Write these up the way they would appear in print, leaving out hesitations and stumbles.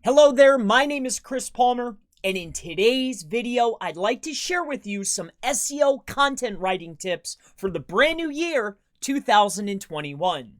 Hello there, my name is Chris Palmer, and in today's video, I'd like to share with you some SEO content writing tips for the brand new year, 2021.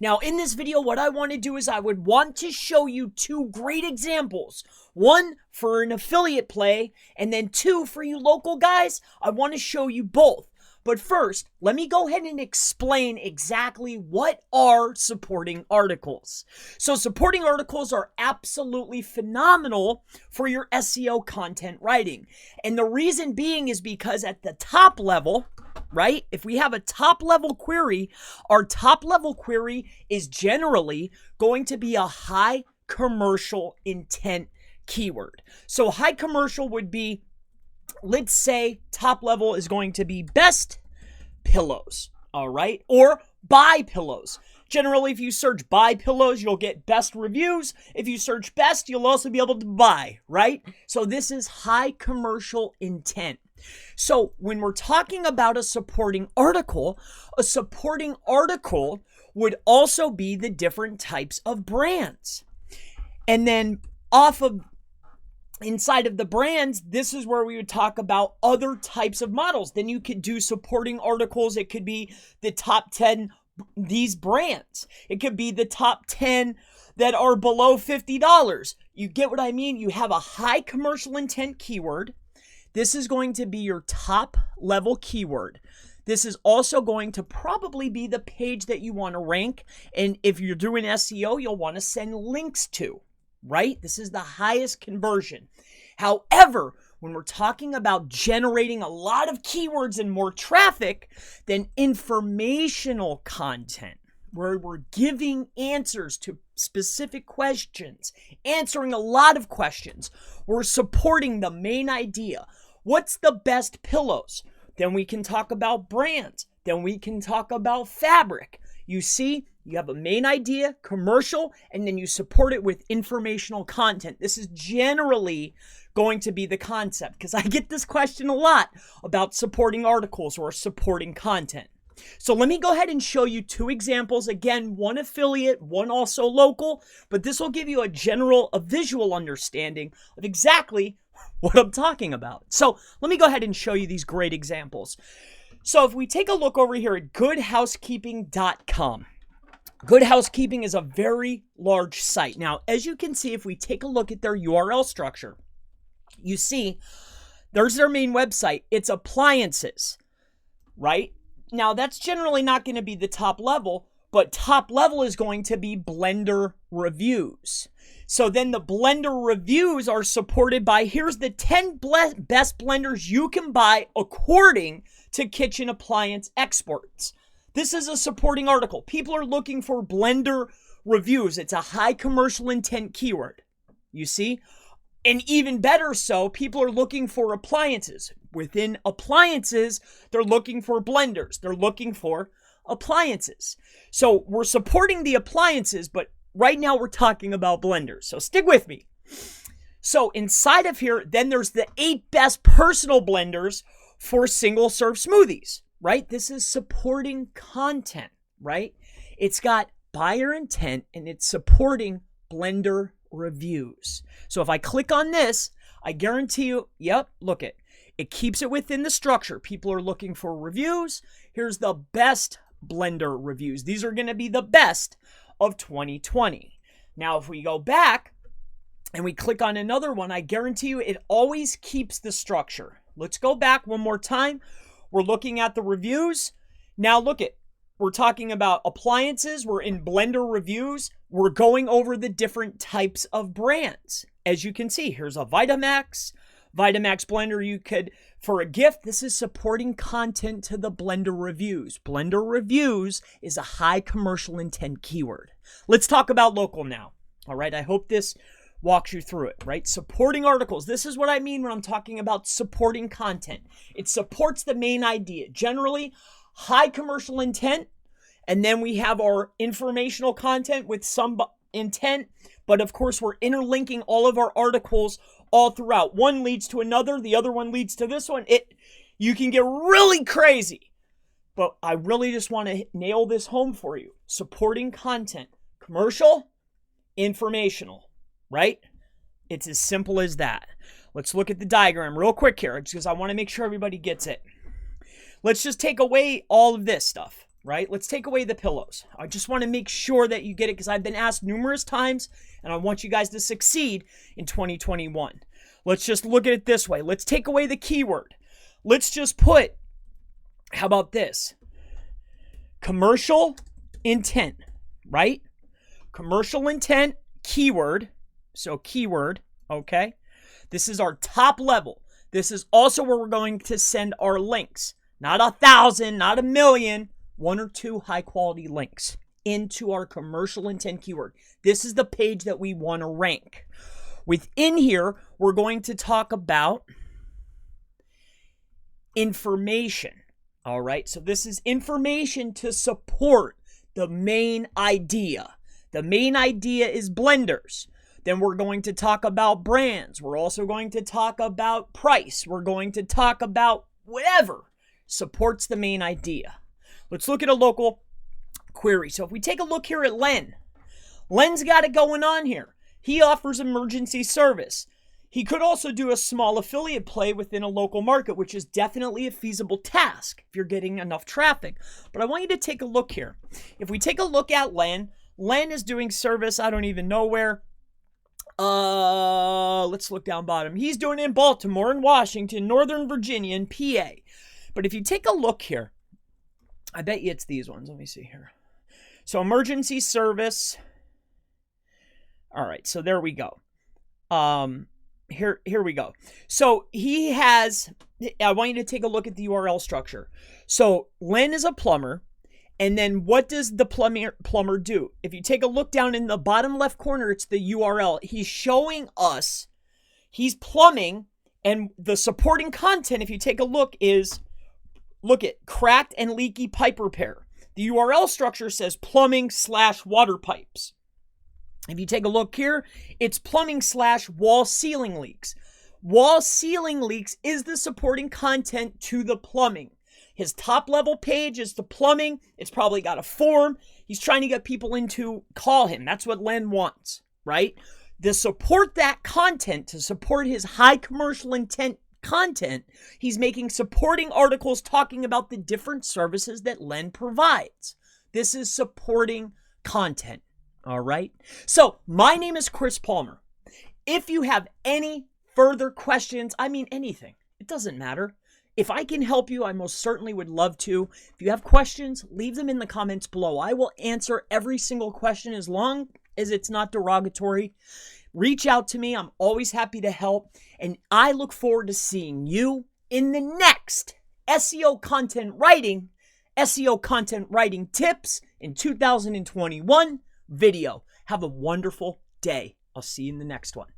Now, in this video, what I want to do is I would want to show you two great examples. One for an affiliate play, and then two for you local guys. I want to show you both. But first, let me go ahead and explain exactly what are supporting articles. So supporting articles are absolutely phenomenal for your SEO content writing. And the reason being is because at the top level, right? If we have a top level query, our top level query is generally going to be a high commercial intent keyword. So high commercial would be, let's say top level is going to be best pillows, all right? Or buy pillows. Generally, if you search buy pillows, you'll get best reviews. If you search best, you'll also be able to buy, right? So this is high commercial intent. So when we're talking about a supporting article would also be the different types of brands. And then inside of the brands, this is where we would talk about other types of models. Then you could do supporting articles. It could be the top 10 these brands. It could be the top 10 that are below $50. You get what I mean? You have a high commercial intent keyword. This is going to be your top level keyword. This is also going to probably be the page that you want to rank. And if you're doing SEO, you'll want to send links to, right? This is the highest conversion. However, when we're talking about generating a lot of keywords and more traffic, then informational content, where we're giving answers to specific questions, answering a lot of questions, we're supporting the main idea. What's the best pillows? Then we can talk about brands. Then we can talk about fabric. You see, you have a main idea, commercial, and then you support it with informational content. This is generally going to be the concept, because I get this question a lot about supporting articles or supporting content. So let me go ahead and show you two examples. Again, one affiliate, one also local, but this will give you a visual understanding of exactly what I'm talking about. So let me go ahead and show you these great examples. So if we take a look over here at goodhousekeeping.com, Good Housekeeping is a very large site. Now, as you can see, if we take a look at their URL structure, you see there's their main website. It's appliances, right? Now, that's generally not going to be the top level, but top level is going to be blender reviews. So then the blender reviews are supported by, here's the 10 best blenders you can buy according to kitchen appliance experts. This is a supporting article. People are looking for blender reviews. It's a high commercial intent keyword, you see? And even better so, people are looking for appliances. Within appliances, they're looking for blenders. They're looking for appliances. So we're supporting the appliances, but right now we're talking about blenders. So stick with me. So inside of here, then there's the 8 best personal blenders for single serve smoothies, right? This is supporting content, right? It's got buyer intent and it's supporting blender reviews. So if I click on this, I guarantee you, yep, look it keeps it within the structure. People are looking for reviews. Here's the best blender reviews. These are going to be the best of 2020. Now, if we go back and we click on another one, I guarantee you it always keeps the structure. Let's go back one more time. We're looking at the reviews. Now look it. We're talking about appliances. We're in blender reviews. We're going over the different types of brands. As you can see, here's a Vitamax blender. You could, for a gift, this is supporting content to the blender reviews. Blender reviews is a high commercial intent keyword. Let's talk about local now. All right. I hope this walks you through it, right? Supporting articles. This is what I mean when I'm talking about supporting content. It supports the main idea. Generally, high commercial intent, and then we have our informational content with some intent, but of course we're interlinking all of our articles all throughout. One leads to another, the other one leads to this one. You can get really crazy, but I really just want to nail this home for you. Supporting content, commercial, informational, right? It's as simple as that. Let's look at the diagram real quick here because I want to make sure everybody gets it. Let's just take away all of this stuff, right? Let's take away the pillows. I just want to make sure that you get it because I've been asked numerous times and I want you guys to succeed in 2021. Let's just look at it this way. Let's take away the keyword. Let's just put, how about this? Commercial intent, right? Commercial intent, keyword. So keyword, okay? This is our top level. This is also where we're going to send our links. Not 1,000, not 1,000,000, 1 or 2 high quality links into our commercial intent keyword. This is the page that we want to rank. Within here, we're going to talk about information. All right, so this is information to support the main idea. The main idea is blenders. Then we're going to talk about brands. We're also going to talk about price. We're going to talk about whatever supports the main idea. Let's look at a local query. So if we take a look here at Len, Len's got it going on here. He offers emergency service. He could also do a small affiliate play within a local market, which is definitely a feasible task if you're getting enough traffic. But I want you to take a look here. If we take a look at Len, Len is doing service, I don't even know where. Let's look down bottom. He's doing it in Baltimore and Washington, Northern Virginia, and PA. But if you take a look here, I bet you it's these ones. Let me see here. So emergency service. All right, so there we go. Here we go. So he has, I want you to take a look at the URL structure. So Len is a plumber. And then what does the plumber do? If you take a look down in the bottom left corner, it's the URL. He's showing us he's plumbing, and the supporting content, if you take a look, is, look at cracked and leaky pipe repair. The URL structure says plumbing/water pipes. If you take a look here, it's plumbing/wall ceiling leaks. Wall ceiling leaks is the supporting content to the plumbing. His top level page is the plumbing. It's probably got a form. He's trying to get people in to call him. That's what Len wants, right? To support that content, to support his high commercial intent content, he's making supporting articles talking about the different services that Len provides. This is supporting content, all right? So my name is Chris Palmer. If you have any further questions, I mean anything, it doesn't matter. If I can help you, I most certainly would love to. If you have questions, leave them in the comments below. I will answer every single question as long as it's not derogatory. Reach out to me. I'm always happy to help. And I look forward to seeing you in the next SEO content writing tips in 2021 video. Have a wonderful day. I'll see you in the next one.